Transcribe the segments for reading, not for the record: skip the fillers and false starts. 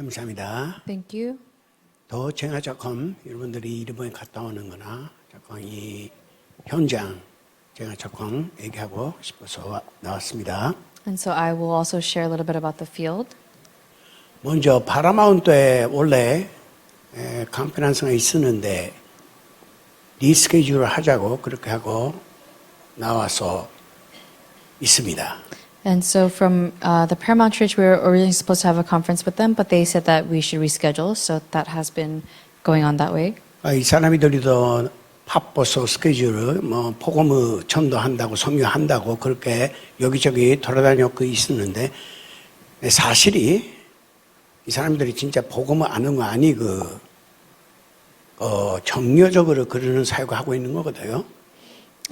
감사합니다. Thank you. 더 제가 조금 여러분들이 일본에 갔다 오는 거나 조금 이 현장 제가 조금 얘기하고 싶어서 나왔습니다. And so I will also share a little bit about the field. 먼저 파라마운트에 원래 컨퍼런스가 있었는데 리스케줄을 하자고 그렇게 하고 나와서 있습니다. And so from the Paramount Church, we were originally supposed to have a conference with them, but they said that we should reschedule. So that has been going on that way. 이 사람들이도 바빠서 스케줄을 뭐 복음을 전도한다고 성교한다고 그렇게 여기저기 돌아다녔고 있었는데 사실이 이 사람들이 진짜 복음을 아는 거 아니고 정료적으로 그러는 사역을 하고 있는 거거든요.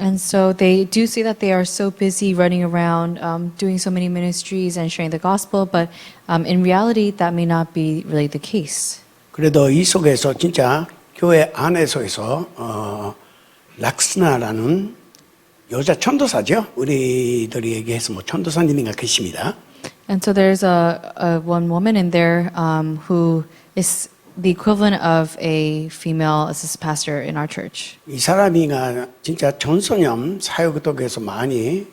And so they do say that they are so busy running around, doing so many ministries and sharing the gospel, but in reality, that may not be really the case. 그래도 이 속에서 진짜 교회 안에서 락스나라는 여자 천도사죠. 우리들이 얘기해서 뭐 천도사님인가 계십니다. And so there's a one woman in there who is the equivalent of a female assistant pastor in our church. 이 사람이가 진짜 전소년 사역독에서 많이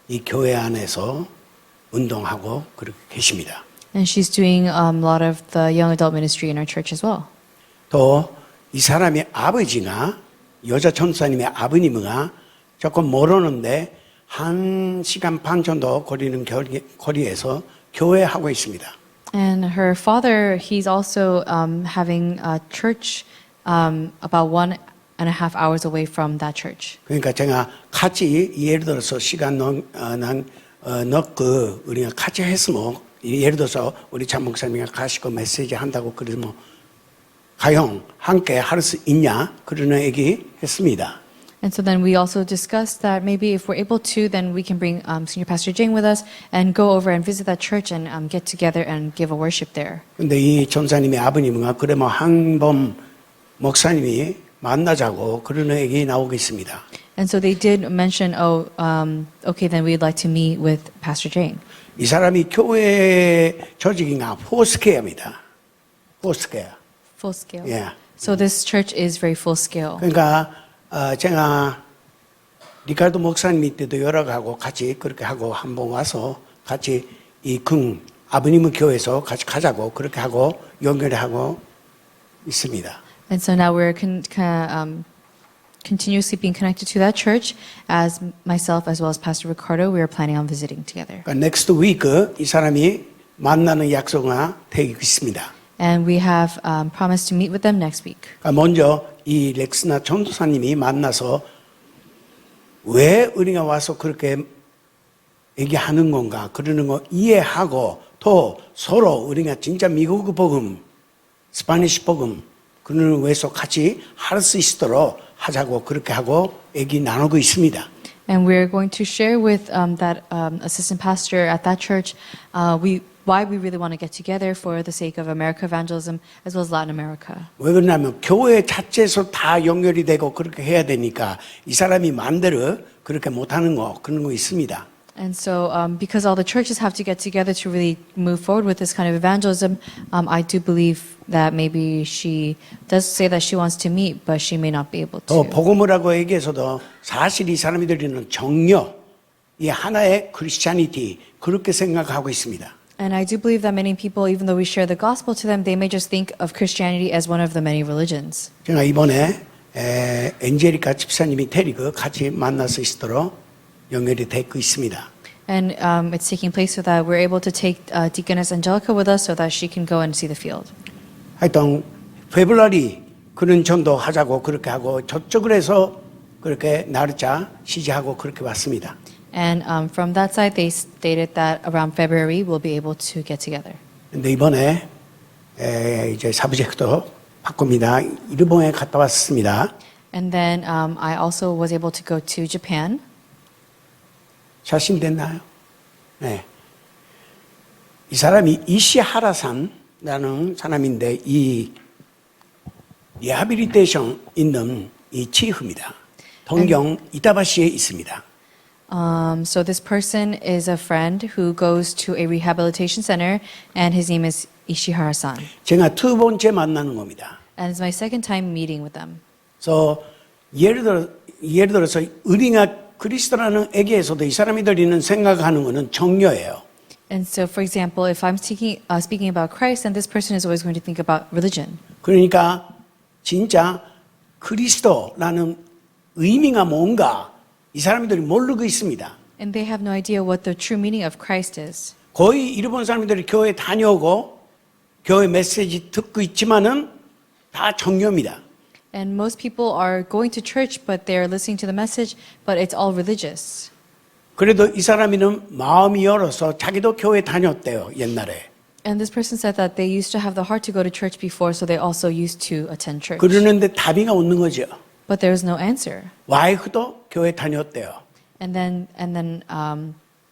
이 교회 안에서 운동하고 그렇게 계십니다. And she's doing a lot of the young adult ministry in our church as well. 또 이 사람의 아버지가 여자 천사님의 아버님이가 조금 멀었는데 1시간 반 정도 거리는 거리에서 교회하고 있습니다. And her father, he's also having a church about 1.5 hours away from that church. 그러니까 제가 같이 예를 들어서 시간 넣고 우리가 같이 했으면 예를 들어서 우리 장 목사님이 가시고 메시지 한다고 그러면 가영 함께 할 수 있냐 그러는 얘기 했습니다. And so then we also discussed that maybe if we're able to, then we can bring Senior Pastor Jing with us and go over and visit that church and get together and give a worship there. 근데 이 전사님의 아버님은 그러면 한번 목사님이 만나자고 그러는 얘기 나오고 있습니다. And so they did mention, okay, then we'd like to meet with Pastor Jing. 이 사람이 교회 조직인가 포스케어입니다. 포스케어. Full scale. Yeah. So this church is very full scale. 그러니까 제가 리카르도 목사님 때도 연락하고 같이 그렇게 하고 한번 와서 같이 이 아버님의 교회에서 같이 가자고 그렇게 하고 연결하고 있습니다. And so now we're continuously being connected to that church. As myself as well as Pastor Ricardo, we are planning on visiting together. 그러니까 next week 이 사람이 만나는 약속이 되어 있습니다. And we have promised to meet with them next week. 그러니까 먼저 이 렉스나 전도사님이 만나서 왜 우리가 와서 그렇게 얘기하는 건가 그러는 거 이해하고 또 서로 우리가 진짜 미국 복음, 스파니시 복음 그러는 거에서 같이 할 수 있도록 하자고 그렇게 하고 얘기 나누고 있습니다. And we're going to share with that assistant pastor at that church why we really want to get together for the sake of America evangelism as well as Latin America. 왜 그러냐면 교회 자체에서 다 연결이 되고 그렇게 해야 되니까 이 사람이 마음대로 그렇게 못하는 거 그런 거 있습니다. And so because all the churches have to get together to really move forward with this kind of evangelism, I do believe that maybe she does say that she wants to meet, but she may not be able to. 복음이라고 얘기해서도 사실 이 사람들은 정료, 이 하나의 크리스찬이티 그렇게 생각하고 있습니다. And I do believe that many people, even though we share the gospel to them, they may just think of Christianity as one of the many religions. 제가 이번에 엔젤리카 집사님이 데리고 같이 만날 수 있도록 연결이 되고 있습니다. And it's taking place so that we're able to take Deaconess Angelica with us so that she can go and see the field. 하여튼 페브라리 그런 전도 하자고 그렇게 하고 저쪽으로 해서 그렇게 날짜 시지하고 그렇게 왔습니다. And from that side, they stated that around February we'll be able to get together. 근데 이번에 이제 사브젝트도 바꿉니다. 일본에 갔다 왔습니다. And then I also was able to go to Japan. 자신 됐나요? 네. 이 사람이 이시하라산이라는 사람인데 이 리하빌리테이션 있는 이 치유입니다. 동경 이타바시에 있습니다. So this person is a friend who goes to a rehabilitation center, and his name is Ishihara-san. 제가 두 번째 만나는 겁니다. And it's my second time meeting with them. 그래서 예를 들어서 우리가 그리스도라는 얘기에서도 이 사람이 드리는 생각하는 것은 정료예요. And so, for example, if I'm speaking about Christ, then this person is always going to think about religion. 그러니까 진짜 그리스도라는 의미가 뭔가 이 사람들이 모르고 있습니다. And they have no idea what the true meaning of Christ is. 거의 일본 사람들이 교회 다녀오고 교회 메시지 듣고 있지만은 다 정료입니다. And most people are going to church, but they're listening to the message, but it's all religious. 그래도 이 사람이는 마음이 열어서 자기도 교회 다녔대요, 옛날에. And this person said that they used to have the heart to go to church before, so they also used to attend church. 그러는데 답이 없는 거죠. But there was no answer. 와이프도 교회 다녔대요. And then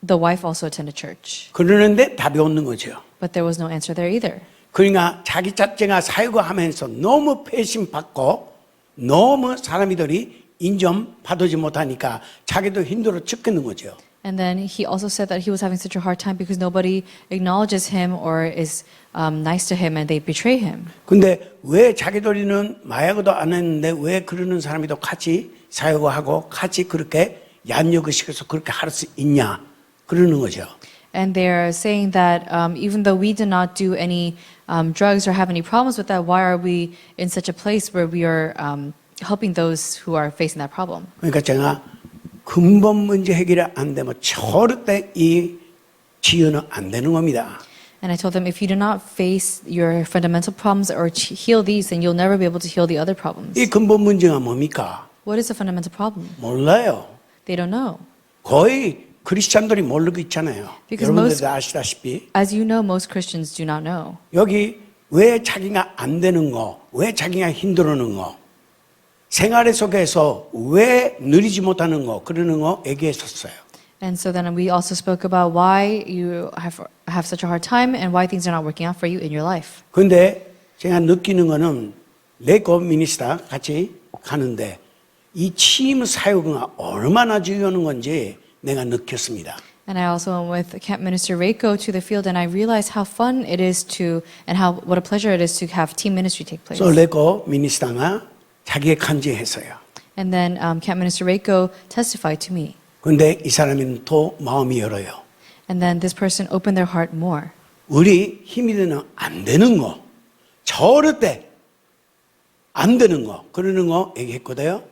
the wife also attended church. 그러는데 답이 없는 거죠. But there was no answer there either. 그러니까 자기 자체가 사역하면서 너무 배신받고 너무 사람들이 인정받지 못하니까 자기도 힘들어 죽겠는 거죠. And then he also said that he was having such a hard time because nobody acknowledges him or is nice to him, and they betray him. 근데 왜 자기들이는 마약도 안 했는데 왜 그러는 사람이도 같이 사역하고 같이 그렇게 얀욕을 시켜서 그렇게 할 수 있냐 그러는 거죠. And they're saying that even though we did not do any drugs or have any problems with that, why are we in such a place where we are helping those who are facing that problem? 그러니까 제가 근본 문제 해결이 안 되면 절대 이 치유는 안 되는 겁니다. And I told them, if you do not face your fundamental problems or heal these, then you'll never be able to heal the other problems. 이 근본 문제가 뭡니까? What is the fundamental problem? 몰라요. They don't know. 거의 크리스찬들이 모르고 있잖아요. Because 여러분들도 아시다시피 As you know, most Christians do not know. 여기 왜 자기가 안 되는 거, 왜 자기가 힘들어하는 거, 생활 속에서 왜 누리지 못하는 거 그러는 거 얘기했었어요. And so then we also spoke about why you have such a hard time and why things are not working out for you in your life. 근데 제가 느끼는 거는 레고 미니스타 같이 가는데 이 취임 사역은 얼마나 중요한 건지 내가 느꼈습니다. And I also went with Camp Minister Reiko to the field, and I realized how fun it is to, and what a pleasure it is to have team ministry take place. 그래서 레고 미니스타가 자기의 간증했어요. And then Camp Minister Reiko testified to me. 근데 이 사람은 또 마음이 열어요. And then this person opened their heart more. 우리 힘이 되는 안 되는 거, 절대 안 되는 거, 그러는 거 얘기했거든요.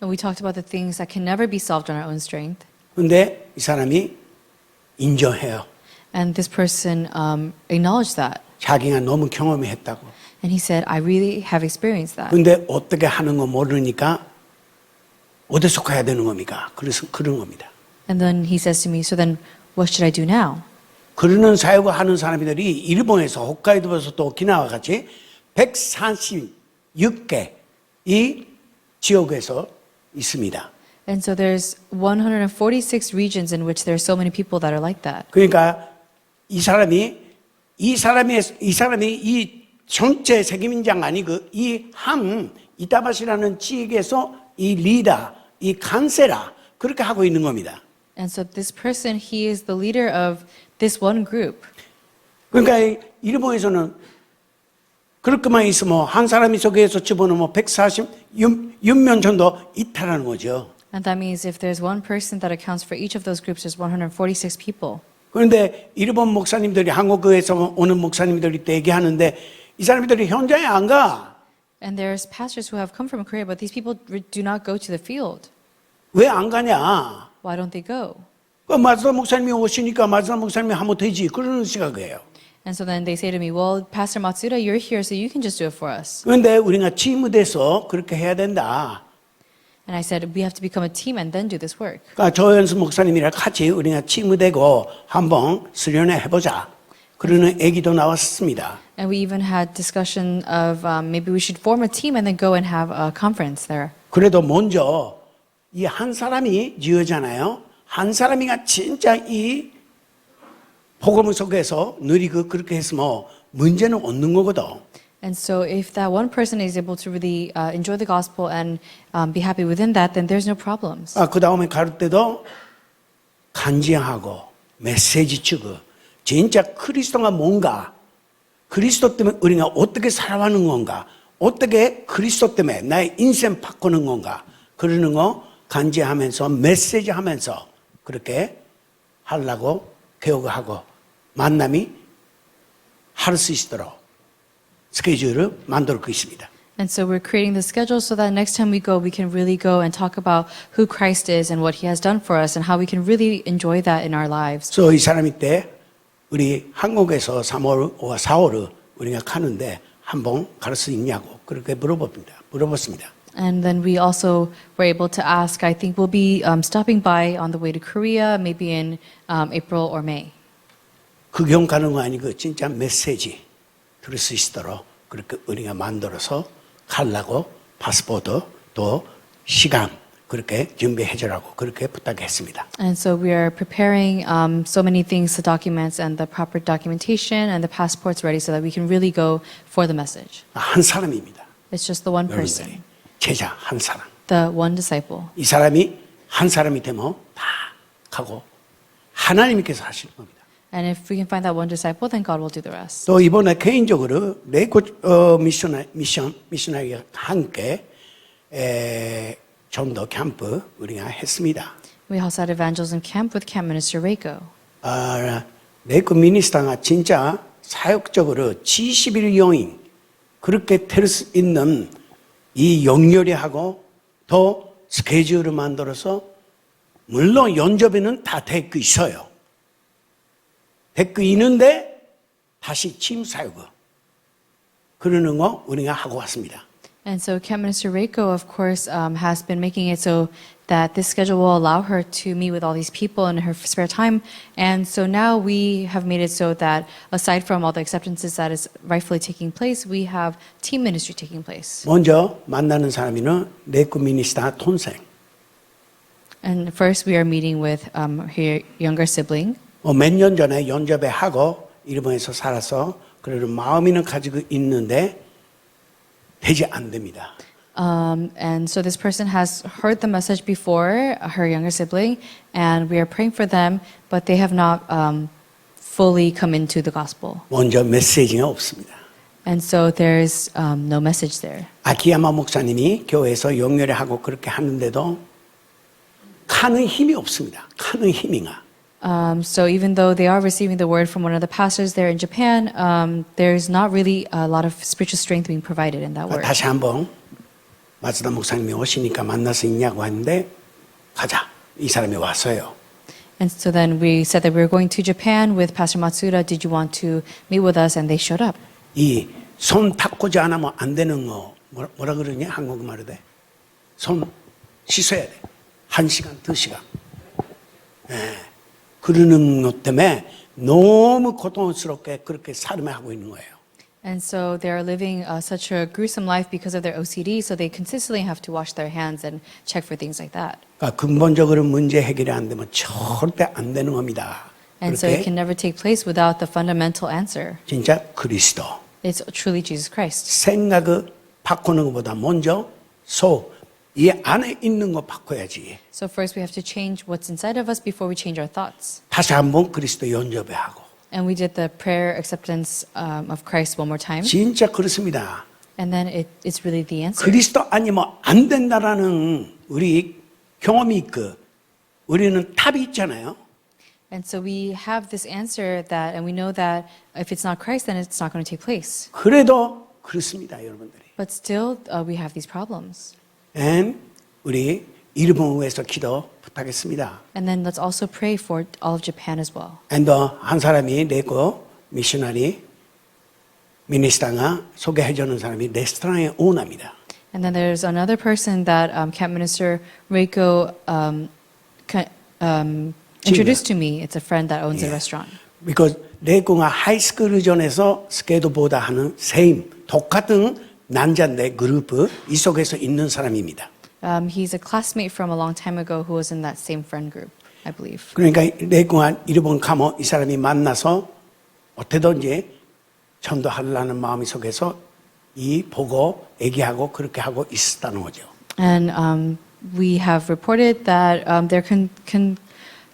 And we talked about the things that can never be solved on our own strength. 근데 이 사람이 인정해요. And this person acknowledged that. 자기가 너무 경험했다고. And he said, I really have experienced that. 근데 어떻게 하는 거 모르니까 어디서 가야 되는 겁니까? 그래서 그런 겁니다. And then he says to me, so then what should I do now? 그러는 사역을 하는 사람들이 일본에서 홋카이도에서 또 오키나와 같이 146개 이 지역에서 있습니다. And so there's 146 regions in which there are so many people that are like that. 그러니까 이 사람이 이 전체 세계민장 아니고 이함 이타바시라는 지역에서 이 리더, 이 간세라 그렇게 하고 있는 겁니다. And so this person, he is the leader of this one group. 그러니까 일본에서는 그렇게만 있으면 한 사람이 속에서 집어넣으면 146명 정도 있다라는 거죠. And that means if there's one person that accounts for each of those groups, there's 146 people. 그런데 일본 목사님들이 한국에서 오는 목사님들이 때 얘기하는데 이 사람들이 현장에 안 가. And there's pastors who have come from Korea, but these people do not go to the field. 왜 안 가냐? Why don't they go? 마즈다 목사님이 오시니까 마즈다 목사님이 하면 되지. 그러는 생각이에요. And so then they say to me, well, Pastor Matsuda, you're here, so you can just do it for us. 그런데 우리가 팀무돼서 그렇게 해야 된다. And I said, we have to become a team and then do this work. 그러니까 조현수 목사님이랑 같이 우리가 팀무되고 한번 수련회 해보자. 그러는 얘기도 나왔습니다. And we even had discussion of maybe we should form a team and then go and have a conference there. 그래도 먼저 이 한 사람이 지어잖아요. 한 사람이가 진짜 이 복음 속에서 누리고 그렇게 했으면 문제는 없는 거거든. And so if that one person is able to really enjoy the gospel and be happy within that, then there's no problems. 그 다음에 가를 때도 간증하고 메시지 주고 진짜 그리스도가 뭔가 그리스도 때문에 우리가 어떻게 살아가는 건가 어떻게 그리스도 때문에 나의 인생 바꾸는 건가 그러는 거 간증하면서 메시지 하면서 그렇게 하려고 교육하고 만남이 할 수 있도록 스케줄을 만들고 있습니다. And so we're creating the schedule so that next time we go, we can really go and talk about who Christ is and what he has done for us and how we can really enjoy that in our lives. 그래서 이 사람이 때 우리 한국에서 3월, 4월을 우리가 가는데 한번 갈 수 있냐고 그렇게 물어봤습니다. And then we also were able to ask, I think we'll be stopping by on the way to Korea, maybe in April or May. 구경 가는 거 아니고 진짜 메시지 들을 수 있도록 그렇게 우리가 만들어서 가려고 파스포트 또 시간 그렇게 준비해 주라고 그렇게 부탁했습니다. And so we are preparing so many things, the documents and the proper documentation and the passports ready so that we can really go for the message. 한 사람입니다. It's just the one 여러분들이 person, 제자 한 사람. the one disciple. 이 사람이 한 사람이 되면 다 가고 하나님께서 하시는 겁니다. And if we can find that one disciple, then God will do the rest. 또 이번에 개인적으로 레이코 미셔너리와 함께 전도 캠프 우리가 했습니다. We also had evangelism camp with Camp Minister Reiko. 레이코 미니스터가 진짜 사역적으로 70일 여행 그렇게 될 수 있는 이 연결하고 더 스케줄을 만들어서 물론 연접에는 다 되고 있어요. 되고 있는데 다시 취임 사역을 그러는 거 우리가 하고 왔습니다. And so Camp Minister Reiko, of course, has been making it so that this schedule will allow her to meet with all these people in her spare time. And so now we have made it so that aside from all the acceptances that is rightfully taking place, we have team ministry taking place. 먼저 만나는 사람이는 레이코 미니스터 동생. And first we are meeting with her younger sibling. 몇 년 전에 연접에 하고 일본에서 살아서 그런 마음이는 가지고 있는데 되지 안 됩니다. And so this person has heard the message before, her younger sibling, and we are praying for them, but they have not fully come into the gospel. 먼저 메시지가 없습니다. And so there's no message there. 아키야마 목사님이 교회에서 연결을 하고 그렇게 하는데도 가는 힘이 없습니다. 가는 힘이가. So even though they are receiving the word from one of the pastors there in Japan, there's not really a lot of spiritual strength being provided in that word. 다시 한번 마츠다 목사님이 오시니까 만날 수 있냐고 하는데 가자. 이 사람이 왔어요. And so then we said that we were going to Japan with Pastor Matsuda. Did you want to meet with us? And they showed up. 이 손 닦고자 안 하면 안 되는 거 뭐라 그러냐 한국말로 돼. 손 씻어야 돼. 1시간, 2시간. 네. 그러는 것 때문에 너무 고통스럽게 그렇게 삶을 하고 있는 거예요. And so they're living such a gruesome life because of their OCD, so they consistently have to wash their hands and check for things like that. 그러니까 근본적으로 문제 해결이 안 되면 절대 안 되는 겁니다. And so it 그렇게 can never take place without the fundamental answer. 진짜 그리스도. It's truly Jesus Christ. 생각을 바꾸는 것보다 먼저 이 안에 있는 거 바꿔야지. So first we have to change what's inside of us before we change our thoughts. 다시 한번 그리스도 연접해 하고. And we did the prayer acceptance of Christ one more time. 진짜 그렇습니다. And then it's really the answer. 그리스도 아니면 안 된다라는 우리 경험이 있고 우리는 답이 있잖아요. And so we have this answer that, and we know that if it's not Christ, then it's not going to take place. 그래도 그렇습니다, 여러분들이. But still, we have these problems. And 우리 일본을 위해서 기도 부탁했습니다. And then let's also pray for all of Japan as well. And 한 사람이 레고 미셔너리 미니스터가 소개해주는 사람이 레스토랑의 오너입니다. And then there's another person that Camp Minister Reiko introduced to me. It's a friend that owns a restaurant. Because 레고가 하이스쿨 전에서 스케이트보드 하는 세임 똑같은 남자인데 그룹 이 속에서 있는 사람입니다. He's a classmate from a long time ago who was in that same friend group, I believe. 그러니까 레고가 일본 가면 이 사람이 만나서 어떻게든지 전도하려는 마음이 속에서 이 보고 얘기하고 그렇게 하고 있었다는 거죠. And we have reported that they're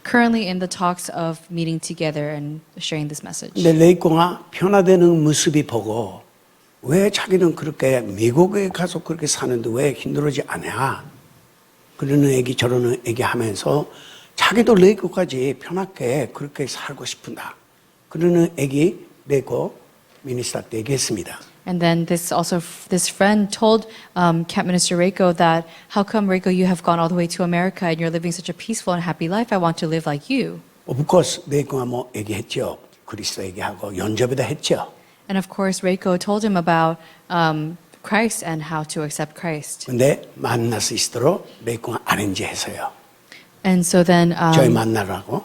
currently in the talks of meeting together and sharing this message. 근데 레이코가 변화되는 모습이 보고 왜 자기는 그렇게 미국에 가서 그렇게 사는데 왜 힘들어지 않아? 그러는 얘기 저러는 얘기하면서 자기도 레이코까지 편하게 그렇게 살고 싶은다. 그러는 얘기 레이코 미니스터 때 얘기했습니다. And then this friend told Camp Minister Reiko that, how come, Reiko, you have gone all the way to America and you're living such a peaceful and happy life? I want to live like you. Of course, 레이코가 뭐 얘기했죠. 그리스도 얘기하고 연접에다 했죠. And of course, Reiko told him about Christ and how to accept Christ. 근데 만날 수 있도록 레이코가 아렌지해서요. And so then, 저희 만나라고.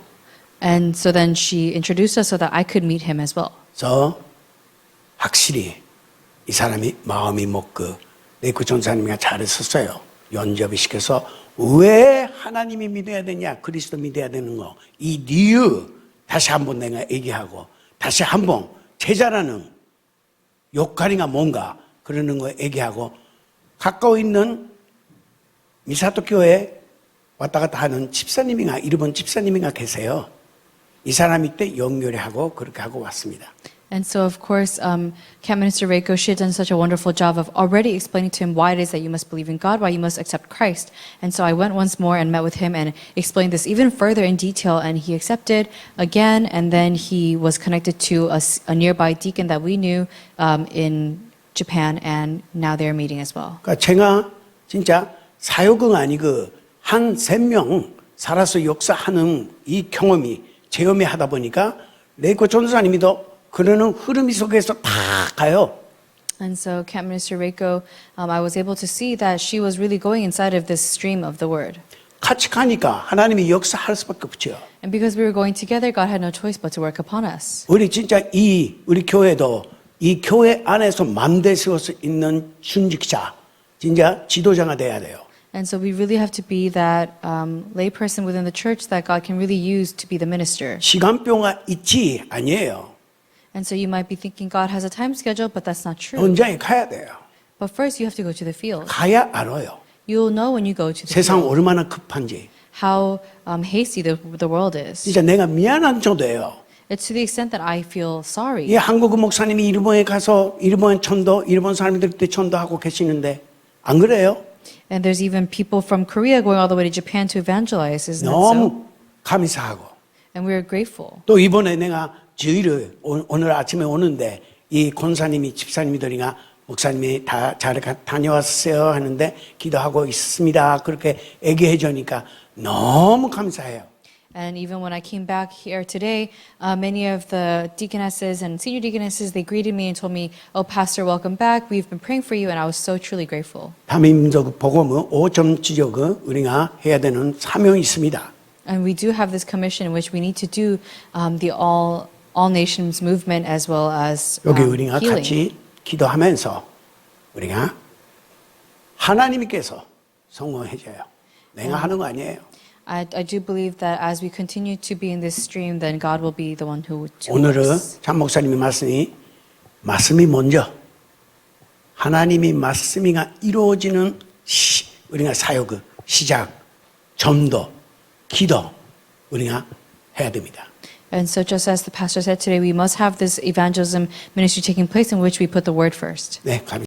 she introduced us so that I could meet him as well. 그래서 확실히 이 사람이 마음이 먹고 레이코 전사님이 잘했었어요. 연접을 시켜서 왜 하나님이 믿어야 되냐, 그리스도 믿어야 되는 거, 이 이유 다시 한번 내가 얘기하고 다시 한번 제자라는 역할이가 뭔가 그러는 거 얘기하고 가까워 있는 미사토 교회 왔다 갔다 하는 집사님이가 일본 집사님이가 계세요. 이 사람이 때 연결하고 그렇게 하고 왔습니다. And so, of course, Camp Minister Reiko, she had done such a wonderful job of already explaining to him why it is that you must believe in God, why you must accept Christ. And so I went once more and met with him and explained this even further in detail, and he accepted again, and then he was connected to a nearby deacon that we knew in Japan, and now they're meeting as well. 그러니까 제가 진짜 사역은 아니고 한 3명 살아서 역사하는 이 체험이 하다 보니까 레이코 전도사님이도 그러는 흐름 속에서 다 가요. And so, Camp Minister Reiko, I was able to see that she was really going inside of this stream of the word. 같이 가니까 하나님이 역사할 수밖에 없죠. And because we were going together, God had no choice but to work upon us. 우리 진짜 우리 교회도 이 교회 안에서 만대세울 수 있는 순직자, 진짜 지도자가 돼야 돼요. And so we really have to be that layperson within the church that God can really use to be the minister. 시간표가 있지 아니에요. And so you might be thinking God has a time schedule, but that's not true. 현장에 가야 돼요. But first you have to go to the field. 가야 알아요. You'll know when you go to the 세상 field 얼마나 급한지. how hasty the world is. 진짜 내가 미안한 정도예요. It's to the extent that I feel sorry. 이 한국 목사님이 일본에 가서 일본 사람들한테 전도하고 계시는데 안 그래요? And there's even people from Korea going all the way to Japan to evangelize, isn't that so? 너무 감사하고. And we're grateful. 또 이번에 내가 주일을 오늘 아침에 오는데 이 권사님이 집사님들이나 목사님이 다 잘 다녀왔어요 하는데 기도하고 있습니다. 그렇게 얘기해 주니까 너무 감사해요. And even when I came back here today, many of the deaconesses and senior deaconesses, they greeted me and told me, "Oh, Pastor, welcome back. We've been praying for you." And I was so truly grateful. 다민족 복음은 5점 지적을 우리가 해야 되는 사명이 있습니다. And we do have this commission in which we need to do the all nations movement as well as 여기 우리가 healing. 같이 기도하면서 우리가 하나님께서 성공해 줘요. 내가 하는 거 아니에요. I do believe that as we continue to be in this stream, then God will be the one who 오늘은 works. 장 목사님의 말씀이 먼저 하나님이 말씀이가 이루어지는 우리가 사역의 시작, 전도, 기도 우리가 해야 됩니다. And so just as the pastor said today, we must have this evangelism ministry taking place in which we put the word first. 네, 감사합니다.